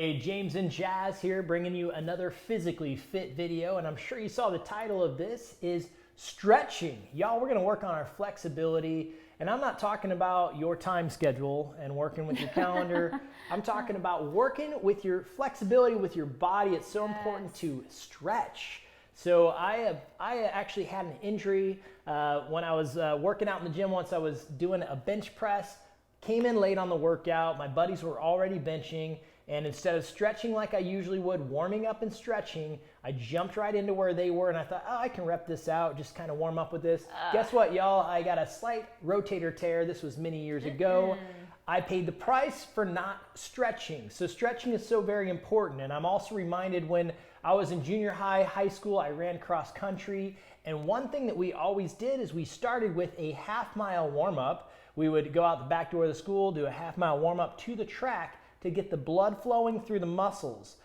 Hey, James and Jazz here, bringing you another physically fit video, and I'm sure you saw the title of this is stretching. Y'all, we're gonna work on our flexibility, and I'm not talking about your time schedule and working with your calendar. I'm talking about working with your flexibility with your body. It's so important to stretch. So I actually had an injury when I was working out in the gym once. I was doing a bench press, came in late on the workout. My buddies were already benching. And instead of stretching like I usually would, warming up and stretching, I jumped right into where they were, and I thought, oh, I can rep this out, just kind of warm up with this. Guess what, y'all? I got a slight rotator tear. This was many years ago. I paid the price for not stretching. So stretching is so very important. And I'm also reminded when I was in junior high, high school, I ran cross country. And one thing that we always did is we started with a half-mile warm-up. We would go out the back door of the school, do a half-mile warm-up to the track, to get the blood flowing through the muscles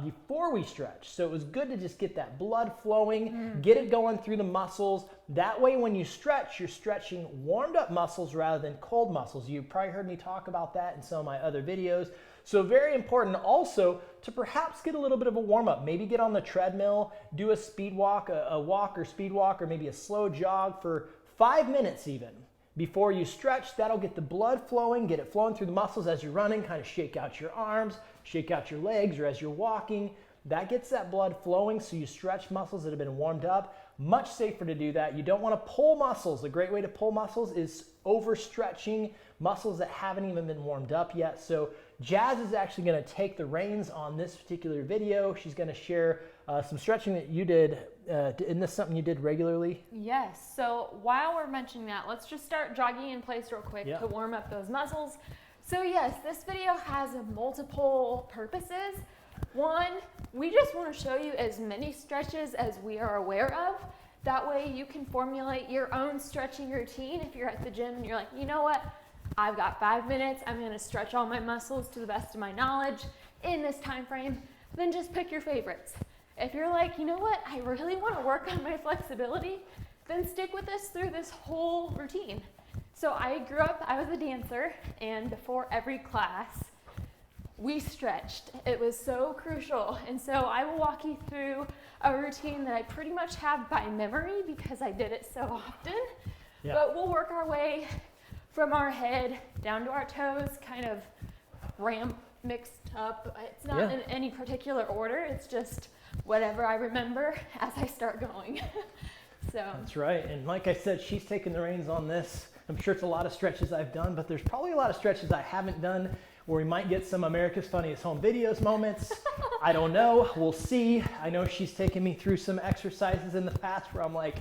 before we stretch. So it was good to just get that blood flowing, get it going through the muscles. That way when you stretch, you're stretching warmed up muscles rather than cold muscles. You've probably heard me talk about that in some of my other videos. So very important also to perhaps get a little bit of a warm up. Maybe get on the treadmill, do a speed walk, a walk or speed walk, or maybe a slow jog for 5 minutes even. Before you stretch, that'll get the blood flowing, get it flowing through the muscles as you're running, kind of shake out your arms, shake out your legs, or as you're walking. That gets that blood flowing, so you stretch muscles that have been warmed up. Much safer to do that. You don't want to pull muscles. A great way to pull muscles is overstretching muscles that haven't even been warmed up yet. So Jazz is actually going to take the reins on this particular video. She's going to share some stretching that you did. Isn't this something you did regularly? Yes. So while we're mentioning that, let's just start jogging in place real quick to warm up those muscles. So yes, this video has multiple purposes. One, we just want to show you as many stretches as we are aware of. That way you can formulate your own stretching routine. If you're at the gym and you're like, you know what, I've got 5 minutes, I'm going to stretch all my muscles to the best of my knowledge in this time frame, then just pick your favorites. If you're like, you know what, I really want to work on my flexibility, then stick with us through this whole routine. So I grew up, I was a dancer, and before every class, we stretched. It was so crucial. And so I will walk you through a routine that I pretty much have by memory because I did it so often. But we'll work our way from our head down to our toes, kind of ramp mixed up. It's not in any particular order. It's just whatever I remember as I start going. So that's right. And like I said, she's taking the reins on this. I'm sure it's a lot of stretches I've done, but there's probably a lot of stretches I haven't done where we might get some America's Funniest Home Videos moments. I don't know. We'll see. I know she's taken me through some exercises in the past where I'm like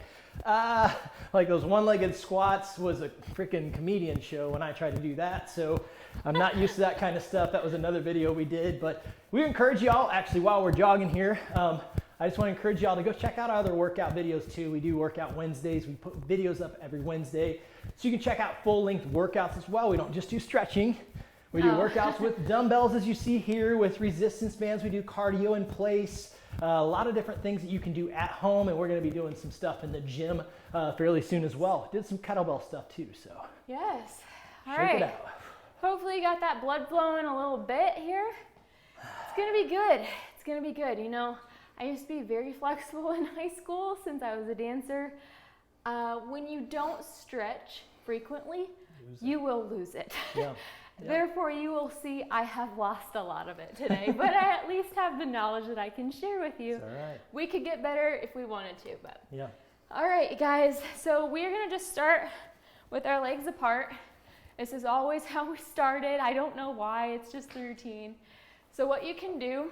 those one-legged squats was a freaking comedian show when I tried to do that. So I'm not used to that kind of stuff. That was another video we did. But we encourage y'all, actually, while we're jogging here, I just want to encourage y'all to go check out our other workout videos too. We do workout Wednesdays. We put videos up every Wednesday. So you can check out full-length workouts as well. We don't just do stretching. We do workouts with dumbbells, as you see here, with resistance bands. We do cardio in place. A lot of different things that you can do at home, and we're going to be doing some stuff in the gym fairly soon as well. Did some kettlebell stuff too, so yes. All check right. it out. Hopefully you got that blood flowing a little bit here. It's going to be good. It's going to be good. You know, I used to be very flexible in high school since I was a dancer. When you don't stretch frequently, you will lose it. Yeah. Therefore, you will see I have lost a lot of it today, but I at least have the knowledge that I can share with you. It's all right. We could get better if we wanted to, but. Yeah. All right, guys, so we're gonna just start with our legs apart. This is always how we started. I don't know why, it's just the routine. So what you can do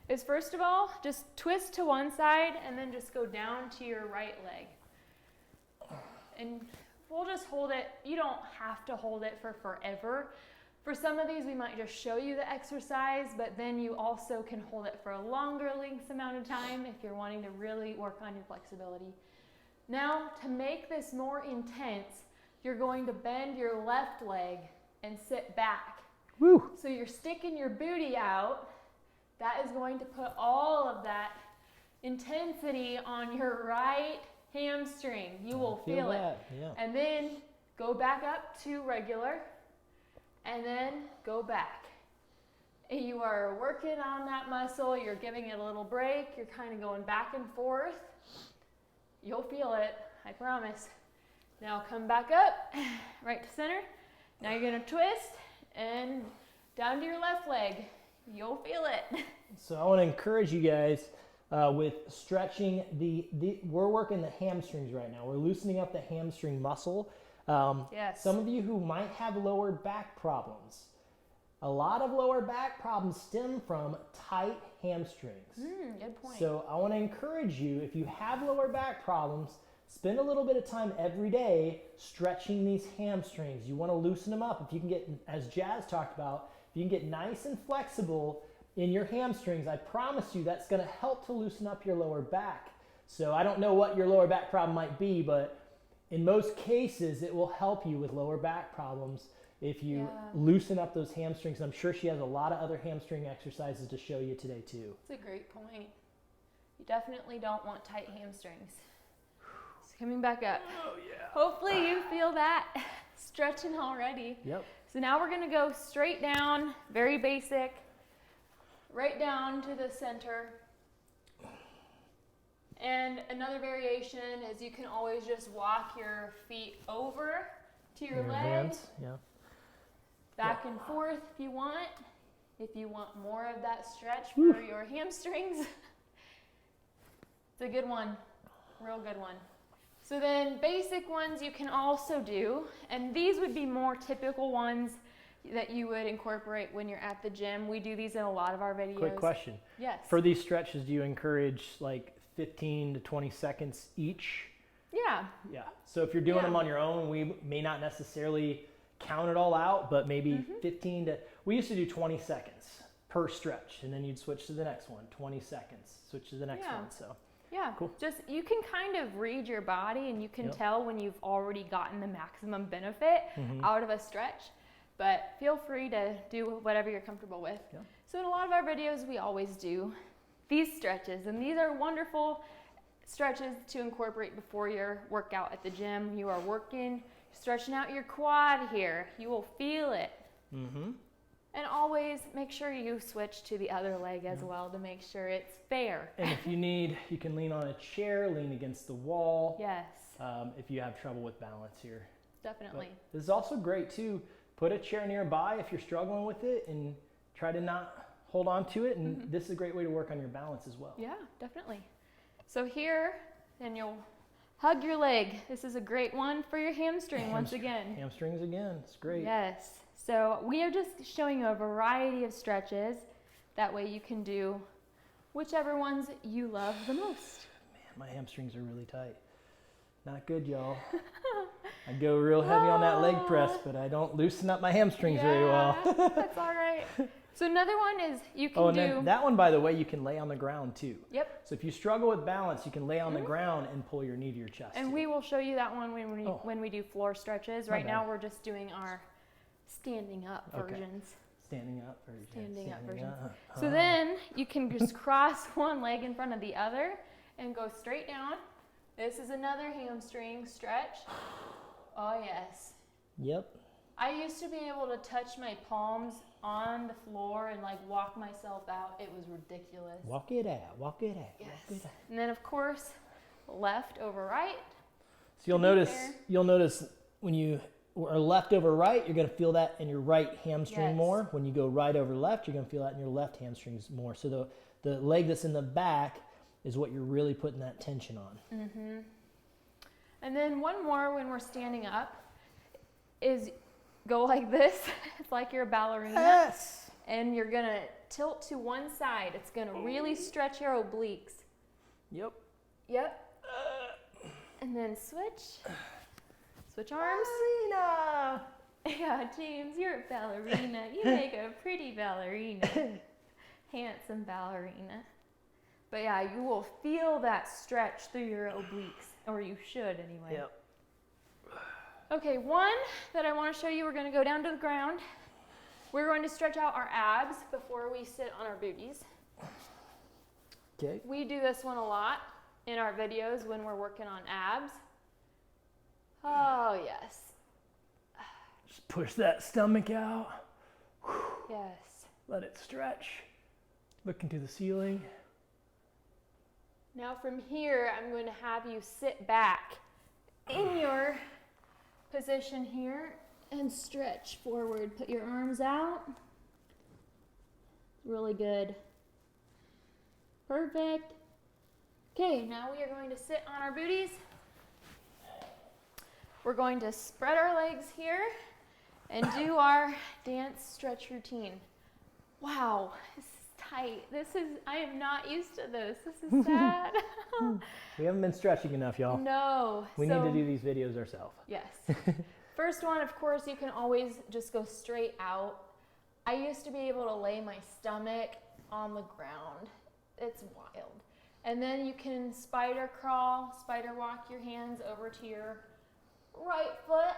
is, first of all, just twist to one side and then just go down to your right leg. And we'll just hold it. You don't have to hold it for forever. For some of these, we might just show you the exercise, but then you also can hold it for a longer length amount of time if you're wanting to really work on your flexibility. Now, to make this more intense, you're going to bend your left leg and sit back. Woo. So you're sticking your booty out. That is going to put all of that intensity on your right hamstring. You will feel it. Yeah. And then go back up to regular. And then go back. and you are working on that muscle, you're giving it a little break, you're kind of going back and forth, you'll feel it, I promise. Now come back up, right to center. Now you're gonna twist and down to your left leg. You'll feel it. So I want to encourage you guys with stretching we're working the hamstrings right now. We're loosening up the hamstring muscle. Yes. Some of you who might have lower back problems. A lot of lower back problems stem from tight hamstrings. Good point. So I want to encourage you, if you have lower back problems, spend a little bit of time every day stretching these hamstrings. You want to loosen them up. If you can get, as Jazz talked about, if you can get nice and flexible in your hamstrings, I promise you that's going to help to loosen up your lower back. So I don't know what your lower back problem might be, but in most cases it will help you with lower back problems if you loosen up those hamstrings. I'm sure she has a lot of other hamstring exercises to show you today too. That's a great point. You definitely don't want tight hamstrings. So coming back up. Oh yeah. Hopefully you feel that stretching already. Yep. So now we're gonna go straight down, very basic, right down to the center. And another variation is you can always just walk your feet over to your legs. Hands. Yeah. Back and forth if you want. If you want more of that stretch for your hamstrings. It's a good one, real good one. So then basic ones you can also do, and these would be more typical ones that you would incorporate when you're at the gym. We do these in a lot of our videos. Quick question. Yes. For these stretches, do you encourage like 15 to 20 seconds each? Yeah. Yeah. So if you're doing them on your own, we may not necessarily count it all out, but maybe 15 to, we used to do 20 seconds per stretch, and then you'd switch to the next one, 20 seconds, switch to the next one. So yeah, cool. Just you can kind of read your body, and you can tell when you've already gotten the maximum benefit out of a stretch, but feel free to do whatever you're comfortable with. So in a lot of our videos, we always do these stretches, and these are wonderful stretches to incorporate before your workout at the gym. You are working, stretching out your quad here. You will feel it. And always make sure you switch to the other leg as well to make sure it's fair. And if you need, you can lean on a chair, lean against the wall. Yes. If you have trouble with balance here. Definitely. But this is also great too. Put a chair nearby if you're struggling with it and try to not hold on to it. And this is a great way to work on your balance as well. Yeah, definitely. So here, then you'll hug your leg. This is a great one for your hamstring once again. Hamstrings again, it's great. Yes. So we are just showing you a variety of stretches. That way you can do whichever ones you love the most. Man, my hamstrings are really tight. Not good, y'all. I go real heavy on that leg press, but I don't loosen up my hamstrings very well. That's all right. So another one is you can then that one, by the way, you can lay on the ground too. Yep. So if you struggle with balance, you can lay on the ground and pull your knee to your chest. And we will show you that one when we do floor stretches. Right now we're just doing our standing up versions. Standing up versions. Standing up versions. So then you can just cross one leg in front of the other and go straight down. This is another hamstring stretch. Oh yes. Yep. I used to be able to touch my palms on the floor and like walk myself out. It was ridiculous. Walk it out, walk it out, yes. walk it out. And then of course, left over right. So you'll notice when you are left over right, you're gonna feel that in your right hamstring more. When you go right over left, you're gonna feel that in your left hamstrings more. So the leg that's in the back is what you're really putting that tension on. And then one more when we're standing up is go like this. It's like you're a ballerina. Yes. And you're gonna tilt to one side. It's gonna really stretch your obliques. Yep. Yep. And then switch. Switch arms. Ballerina. Yeah, James, you're a ballerina. You make a pretty ballerina. Handsome ballerina. But yeah, you will feel that stretch through your obliques, or you should anyway. Yep. Okay, one that I want to show you, we're going to go down to the ground. We're going to stretch out our abs before we sit on our booties. Okay. We do this one a lot in our videos when we're working on abs. Oh, yes. Just push that stomach out. Yes. Let it stretch. Looking to the ceiling. Now from here, I'm going to have you sit back in your position here and stretch forward. Put your arms out. Really good. Perfect. Okay, now we are going to sit on our booties. We're going to spread our legs here and do our dance stretch routine. Wow, this is tight. I am not used to this. This is sad. We haven't been stretching enough, y'all. No. We need to do these videos ourselves. Yes. First one, of course, you can always just go straight out. I used to be able to lay my stomach on the ground. It's wild. And then you can spider crawl, spider walk your hands over to your right foot.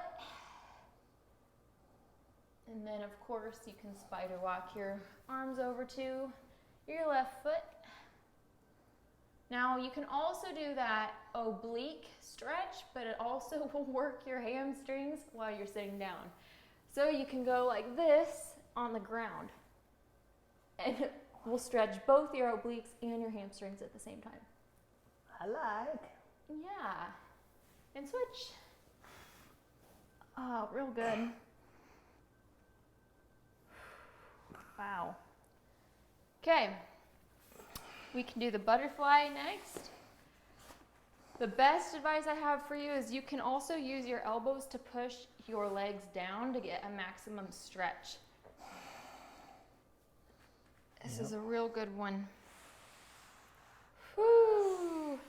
And then, of course, you can spider walk your arms over to your left foot. Now, you can also do that oblique stretch, but it also will work your hamstrings while you're sitting down. So you can go like this on the ground, and we'll stretch both your obliques and your hamstrings at the same time. I like. Yeah. And switch. Oh, real good. Wow. Okay. We can do the butterfly next. The best advice I have for you is you can also use your elbows to push your legs down to get a maximum stretch. This is a real good one. Whew.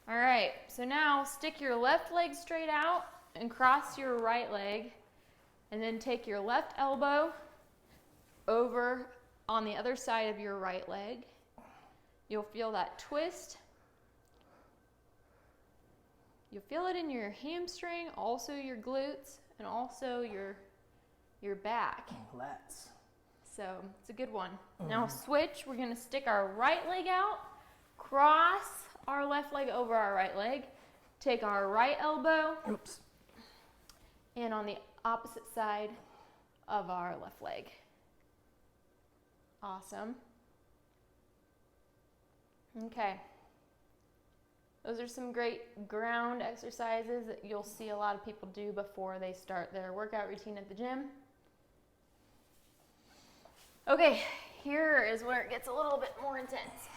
All right, so now stick your left leg straight out and cross your right leg, and then take your left elbow over on the other side of your right leg. You'll feel that twist. You'll feel it in your hamstring, also your glutes, and also your back. Lats. So it's a good one. Now switch, we're gonna stick our right leg out, cross our left leg over our right leg, take our right elbow, and on the opposite side of our left leg. Awesome. Okay. Those are some great ground exercises that you'll see a lot of people do before they start their workout routine at the gym. Okay, here is where it gets a little bit more intense.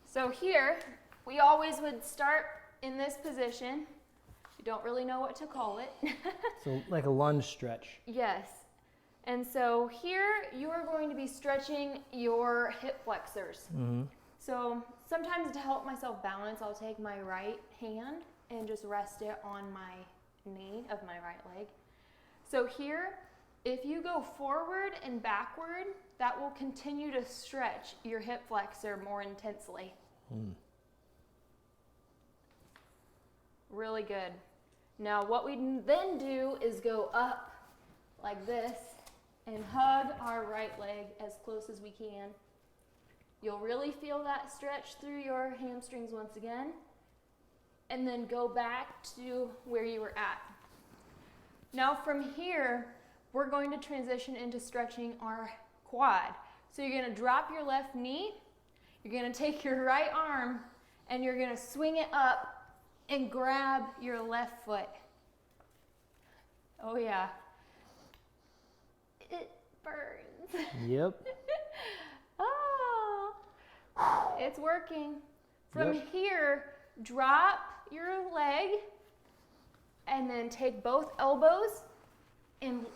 So here, we always would start in this position. You don't really know what to call it. So like a lunge stretch. Yes. And so here, you are going to be stretching your hip flexors. Mm-hmm. So sometimes to help myself balance, I'll take my right hand and just rest it on my knee of my right leg. So here, if you go forward and backward, that will continue to stretch your hip flexor more intensely. Really good. Now what we then do is go up like this and hug our right leg as close as we can. You'll really feel that stretch through your hamstrings once again, and then go back to where you were at. Now from here, we're going to transition into stretching our quad. So you're gonna drop your left knee, you're gonna take your right arm, and you're gonna swing it up and grab your left foot. Oh yeah. It burns. Yep. Oh, it's working. From here, drop your leg and then take both elbows, and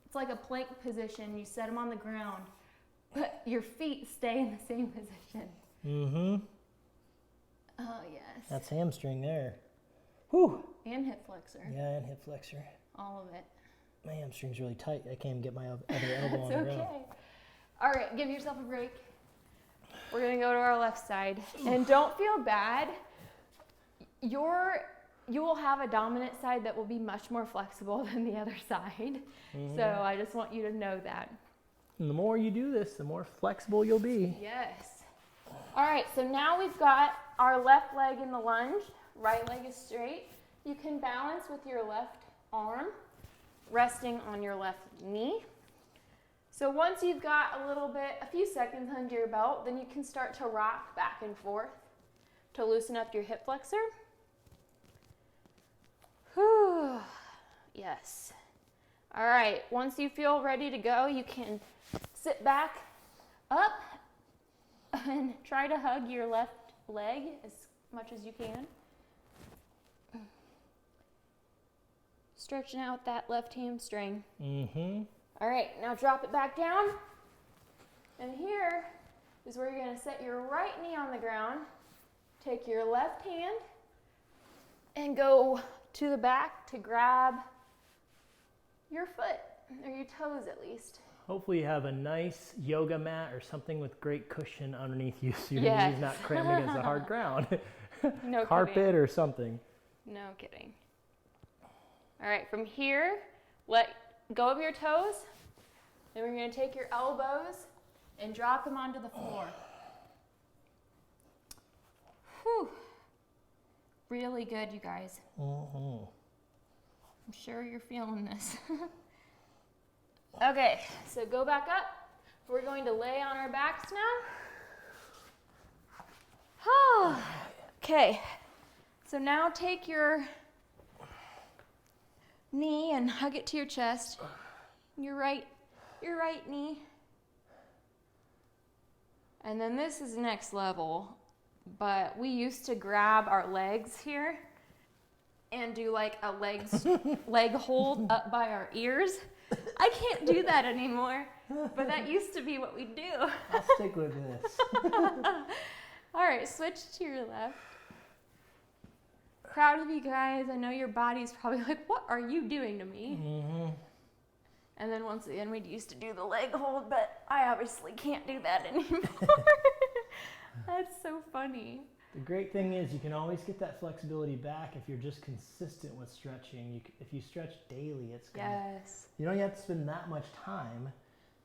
it's like a plank position. You set them on the ground, but your feet stay in the same position. Mm-hmm. Oh, yes. That's hamstring there. Whew. And hip flexor. Yeah, and hip flexor. All of it. My hamstring's really tight. I can't even get my other elbow on the ground. It's okay. All right, give yourself a break. We're gonna go to our left side. And don't feel bad. You will have a dominant side that will be much more flexible than the other side. Mm-hmm. So I just want you to know that. And the more you do this, the more flexible you'll be. Yes. All right, so now we've got our left leg in the lunge. Right leg is straight. You can balance with your left arm resting on your left knee. So once you've got a few seconds under your belt, then you can start to rock back and forth to loosen up your hip flexor. Whew. Yes. All right, once you feel ready to go, you can sit back up and try to hug your left leg as much as you can. Stretching out that left hamstring. All right, now drop it back down. And here is where you're gonna set your right knee on the ground. Take your left hand and go to the back to grab your foot, or your toes at least. Hopefully you have a nice yoga mat or something with great cushion underneath you so your knees not cramping against the hard ground. No Carpet kidding. or something. No kidding. All right, from here, let go of your toes. Then we're gonna take your elbows and drop them onto the floor. Whew. Really good, you guys. I'm sure you're feeling this. Okay, so go back up. We're going to lay on our backs now. Okay, so now take your knee and hug it to your chest. Your right knee. And then this is next level, but we used to grab our legs here and do like a leg hold up by our ears. I can't do that anymore, but that used to be what we do. I'll stick with this. All right, switch to your left. Proud of you guys. I know your body's probably like, what are you doing to me? And then once again, we used to do the leg hold, but I obviously can't do that anymore. That's so funny. The great thing is you can always get that flexibility back if you're just consistent with stretching. If you stretch daily, it's good. Yes. You don't have to spend that much time,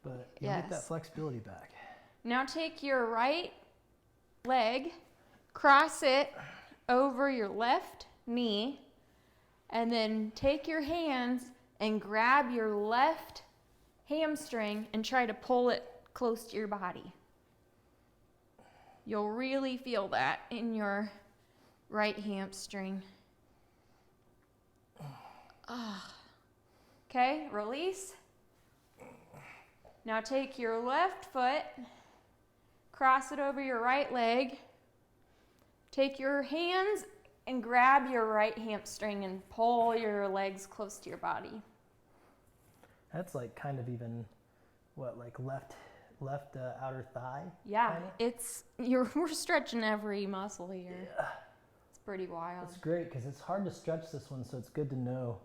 but you'll get that flexibility back. Now take your right leg, cross it over your left knee, and then take your hands and grab your left hamstring and try to pull it close to your body. You'll really feel that in your right hamstring. Okay, release. Now take your left foot, cross it over your right leg, take your hands and grab your right hamstring and pull your legs close to your body. That's like kind of even, what, like left outer thigh? Yeah, kinda? We're stretching every muscle here. Yeah. It's pretty wild. That's great because it's hard to stretch this one, so it's good to know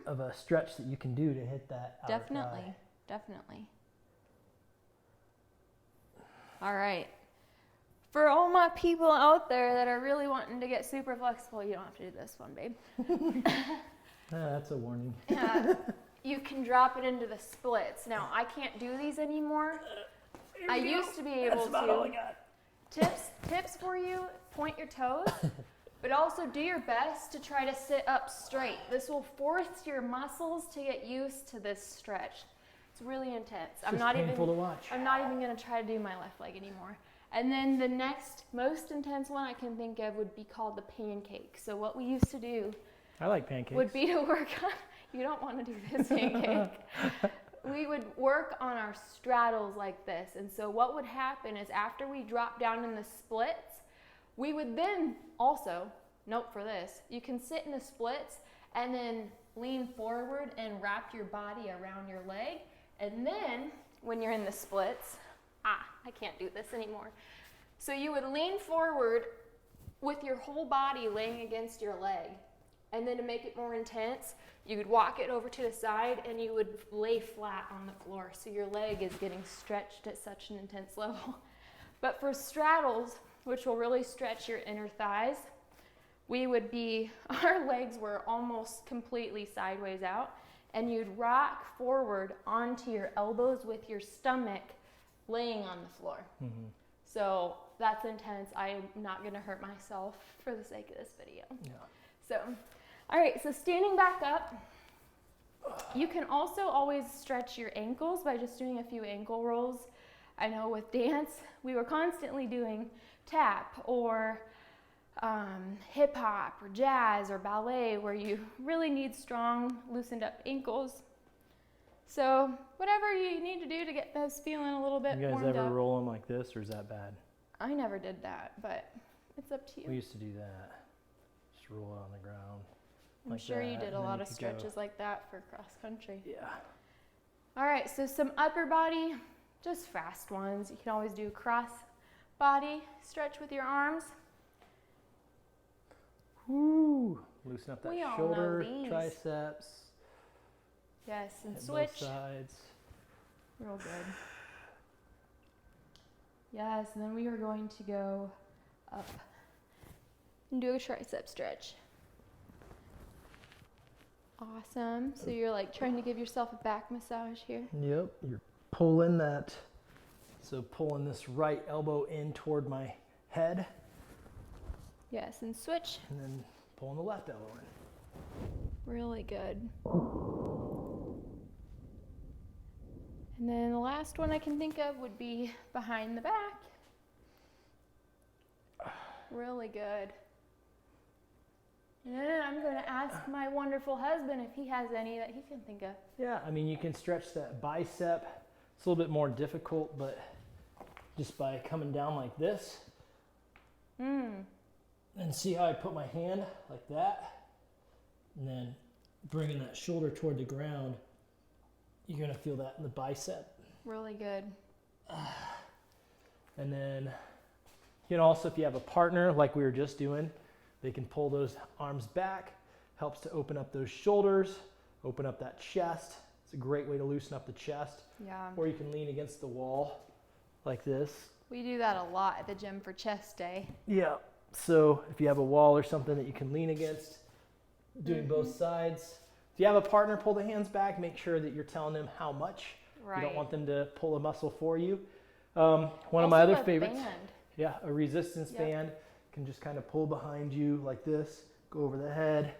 of a stretch that you can do to hit that outer thigh. Definitely. All right. For all my people out there that are really wanting to get super flexible, you don't have to do this one, babe. That's a warning. You can drop it into the splits. Now, I can't do these anymore. I used to be able That's about all I got. Tips for you, point your toes, but also do your best to try to sit up straight. This will force your muscles to get used to this stretch. It's really intense. It's painful to watch. I'm not even gonna try to do my left leg anymore. And then the next most intense one I can think of would be called the pancake. So what we used to do, I like pancakes, would be to work on, you don't want to do this pancake. We would work on our straddles like this. And so what would happen is after we drop down in the splits, we would then also, note for this, you can sit in the splits and then lean forward and wrap your body around your leg. And then when you're in the splits, I can't do this anymore. So you would lean forward with your whole body laying against your leg. And then to make it more intense, you would walk it over to the side and you would lay flat on the floor. So your leg is getting stretched at such an intense level. But for straddles, which will really stretch your inner thighs, our legs were almost completely sideways out, and you'd rock forward onto your elbows with your stomach laying on the floor. So that's intense. I'm not gonna hurt myself for the sake of this video. Yeah. So, all right, so standing back up, You can also always stretch your ankles by just doing a few ankle rolls. I know with dance, we were constantly doing tap or hip hop or jazz or ballet where you really need strong, loosened up ankles. So whatever you need to do to get those feeling a little bit warmed up. You guys ever roll them like this, or is that bad? I never did that, but it's up to you. We used to do that. Just roll it on the ground. I'm sure you did a lot of stretches like that for cross country. Yeah. All right, so some upper body, just fast ones. You can always do cross body stretch with your arms. Woo! Loosen up that We all shoulder, know these. triceps. Yes, and Hit switch. both sides. Real good. Yes, and then we are going to go up and do a tricep stretch. Awesome. So you're like trying to give yourself a back massage here. Yep, you're pulling that. So pulling this right elbow in toward my head. Yes, and switch. And then pulling the left elbow in. Really good. And then the last one I can think of would be behind the back. Really good. And then I'm going to ask my wonderful husband if he has any that he can think of. Yeah, I mean, you can stretch that bicep. It's a little bit more difficult, but just by coming down like this. And see how I put my hand like that? And then bringing that shoulder toward the ground. You're going to feel that in the bicep. Really good. And then, you know, also if you have a partner like we were just doing, they can pull those arms back. Helps to open up those shoulders, open up that chest. It's a great way to loosen up the chest. Yeah. Or you can lean against the wall like this. We do that a lot at the gym for chest day. Yeah. So if you have a wall or something that you can lean against, doing both sides. If you have a partner, pull the hands back. Make sure that you're telling them how much. Right. You don't want them to pull a muscle for you. One of my other favorites. Band. Yeah, a resistance band. Can just kind of pull behind you like this, go over the head.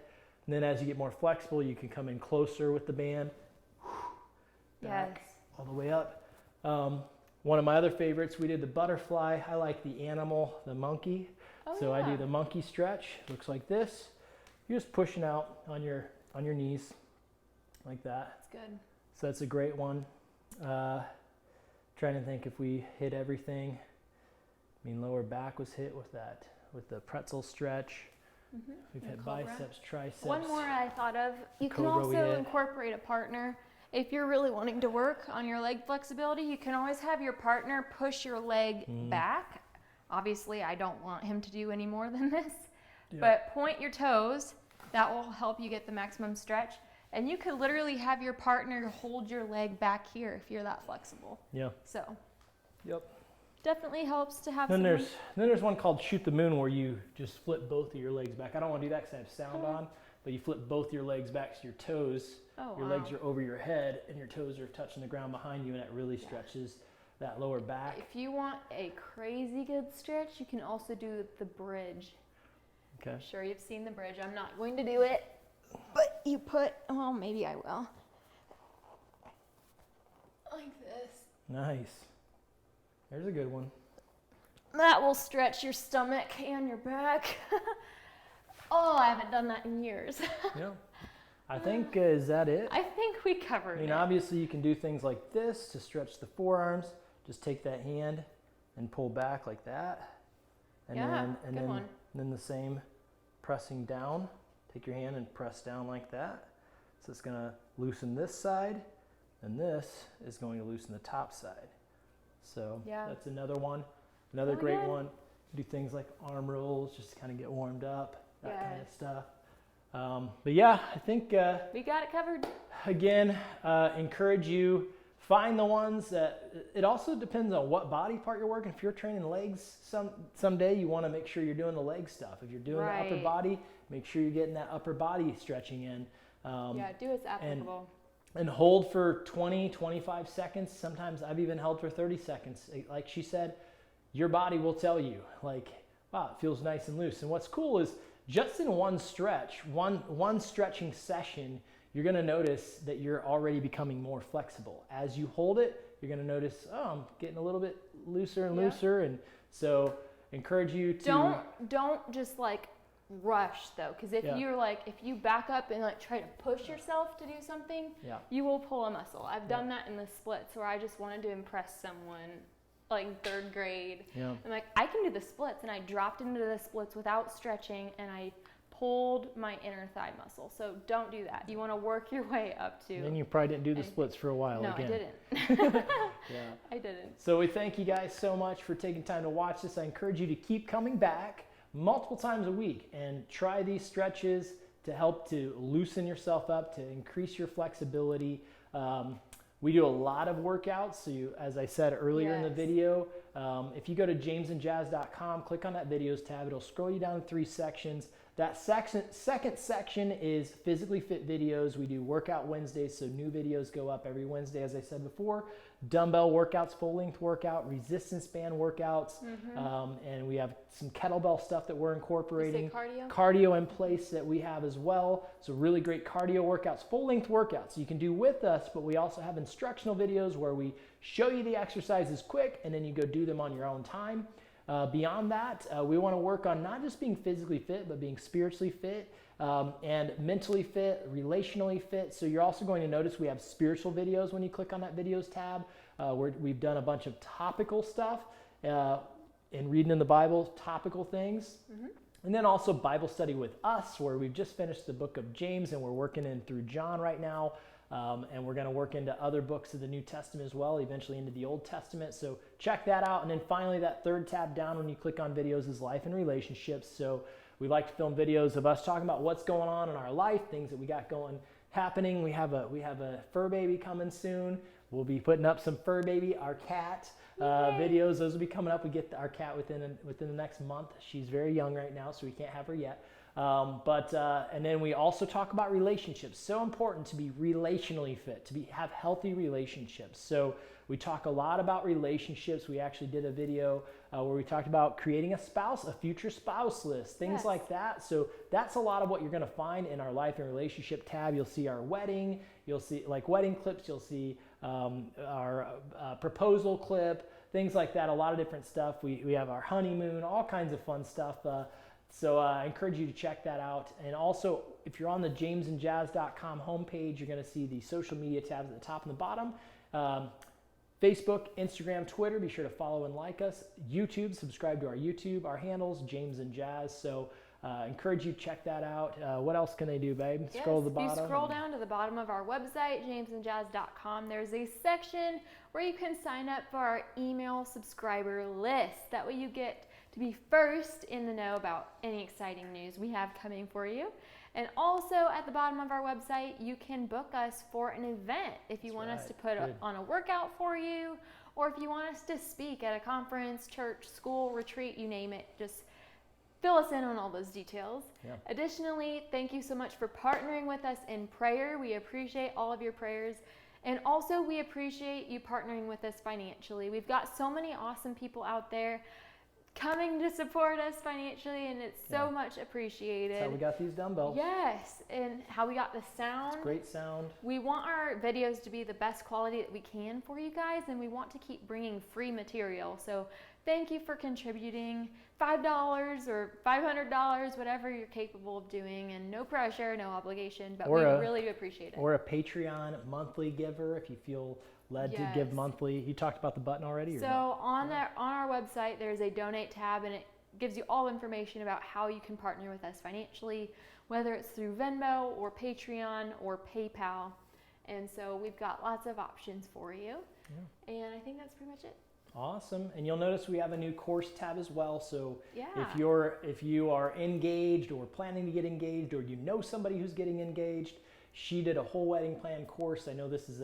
And then as you get more flexible, you can come in closer with the band. Back, all the way up. One of my other favorites, we did the butterfly. I like the animal, the monkey. I do the monkey stretch. Looks like this. You're just pushing out on your knees like that. That's good. So that's a great one. Trying to think if we hit everything. I mean, lower back was hit with the pretzel stretch. We've hit Cobra. biceps, triceps. One more I thought of. You can Cobra also incorporate a partner. If you're really wanting to work on your leg flexibility, you can always have your partner push your leg back. Obviously, I don't want him to do any more than this. Yeah. But point your toes. That will help you get the maximum stretch. And you could literally have your partner hold your leg back here if you're that flexible. Yeah. So. Yep. Definitely helps to have Then there's one called Shoot the Moon where you just flip both of your legs back. I don't want to do that because I have sound on, but you flip both your legs back so your toes, your legs are over your head and your toes are touching the ground behind you, and it really stretches that lower back. If you want a crazy good stretch, you can also do the bridge. Okay. I'm sure you've seen the bridge. I'm not going to do it, but you put, well, maybe I will. Like this. Nice. There's a good one. That will stretch your stomach and your back. Oh, I haven't done that in years. Yeah. I think, is that it? I think we covered it. I mean, obviously you can do things like this to stretch the forearms. Just take that hand and pull back like that. And then the same pressing down. Take your hand and press down like that. So it's going to loosen this side, and this is going to loosen the top side. So that's another one. Another great one. Do things like arm rolls, just to kind of get warmed up, that kind of stuff. But yeah, I think we got it covered. Again, encourage you, find the ones that, it also depends on what body part you're working. If you're training legs someday, you want to make sure you're doing the leg stuff. If you're doing the upper body, make sure you're getting that upper body stretching in. Do as applicable. And hold for 20, 25 seconds. Sometimes I've even held for 30 seconds. Like she said, your body will tell you, like, wow, it feels nice and loose. And what's cool is just in one stretch, one stretching session, you're gonna notice that you're already becoming more flexible. As you hold it, you're gonna notice, oh, I'm getting a little bit looser and looser. And so encourage you to... Don't just like rush though, because if you're like, if you back up and like try to push yourself to do something, you will pull a muscle. I've done that in the splits where I just wanted to impress someone like in 3rd grade. I'm like, I can do the splits, and I dropped into the splits without stretching, and I pulled my inner thigh muscle. So don't do that. You want to work your way up to... Then you probably didn't do the splits for a while again. No, I didn't. I didn't. So we thank you guys so much for taking time to watch this. I encourage you to keep coming back multiple times a week and try these stretches to help to loosen yourself up, to increase your flexibility. We do a lot of workouts. So you, as I said earlier in the video, if you go to jamesandjazz.com, click on that videos tab, it'll scroll you down to 3 sections. That second section is physically fit videos. We do workout Wednesdays, so new videos go up every Wednesday, as I said before. Dumbbell workouts, full length workout, resistance band workouts, and we have some kettlebell stuff that we're incorporating. Cardio in place that we have as well. So really great cardio workouts, full length workouts you can do with us, but we also have instructional videos where we show you the exercises quick and then you go do them on your own time. Beyond that, we want to work on not just being physically fit, but being spiritually fit and mentally fit, relationally fit. So you're also going to notice we have spiritual videos when you click on that videos tab, where we've done a bunch of topical stuff and reading in the Bible, topical things. And then also Bible study with us, where we've just finished the book of James and we're working in through John right now. And we're going to work into other books of the New Testament as well, eventually into the Old Testament. So check that out. And then finally, that 3rd tab down when you click on videos is life and relationships. So we like to film videos of us talking about what's going on in our life, things that we got happening. We have a fur baby coming soon. We'll be putting up some fur baby, our cat, videos. Those will be coming up. We get our cat within the next month. She's very young right now, so we can't have her yet. And then we also talk about relationships. So important to be relationally fit, to have healthy relationships. So we talk a lot about relationships. We actually did a video where we talked about creating a future spouse list, things like that. So that's a lot of what you're going to find in our life and relationship tab. You'll see our wedding, you'll see like wedding clips, you'll see our proposal clip, things like that. A lot of different stuff. We have our honeymoon, all kinds of fun stuff. So I encourage you to check that out. And also, if you're on the jamesandjazz.com homepage, you're going to see the social media tabs at the top and the bottom. Facebook, Instagram, Twitter, be sure to follow and like us. YouTube, subscribe to our YouTube. Our handles, James and Jazz. So encourage you to check that out. What else can they do, babe? Scroll to the bottom. You scroll down to the bottom of our website, jamesandjazz.com. There's a section where you can sign up for our email subscriber list. That way you get to be first in the know about any exciting news we have coming for you. And also at the bottom of our website, you can book us for an event if you want us to put on a workout for you, or if you want us to speak at a conference, church, school, retreat, you name it. Just fill us in on all those details. Additionally, thank you so much for partnering with us in prayer. We appreciate all of your prayers. And also, we appreciate you partnering with us financially. We've got so many awesome people out there coming to support us financially, and it's so much appreciated. That's how we got these dumbbells. Yes, and how we got the sound. It's great sound. We want our videos to be the best quality that we can for you guys, and we want to keep bringing free material. So thank you for contributing $5 or $500, whatever you're capable of doing, and no pressure, no obligation, but we really do appreciate it. Or a Patreon monthly giver if you feel led to give monthly. You talked about the button already? So on our website, there's a donate tab, and it gives you all information about how you can partner with us financially, whether it's through Venmo or Patreon or PayPal. And so we've got lots of options for you. And I think that's pretty much it. Awesome. And you'll notice we have a new course tab as well. So if you are engaged or planning to get engaged, or you know somebody who's getting engaged, she did a whole wedding plan course. I know this is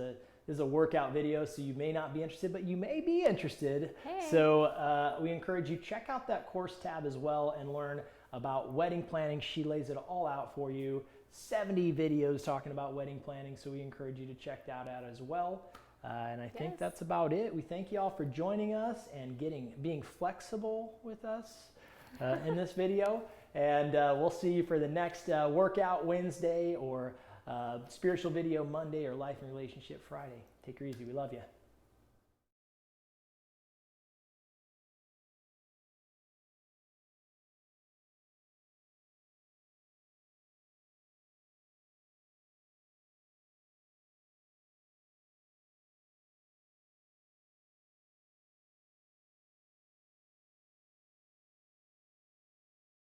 a workout video, so you may not be interested, but you may be interested. So we encourage you, check out that course tab as well and learn about wedding planning. She lays it all out for you. 70 videos talking about wedding planning, so we encourage you to check that out as well. And I think that's about it. We thank you all for joining us and being flexible with us in this video. And we'll see you for the next Workout Wednesday or Spiritual video Monday or life and relationship Friday. Take her easy. We love you.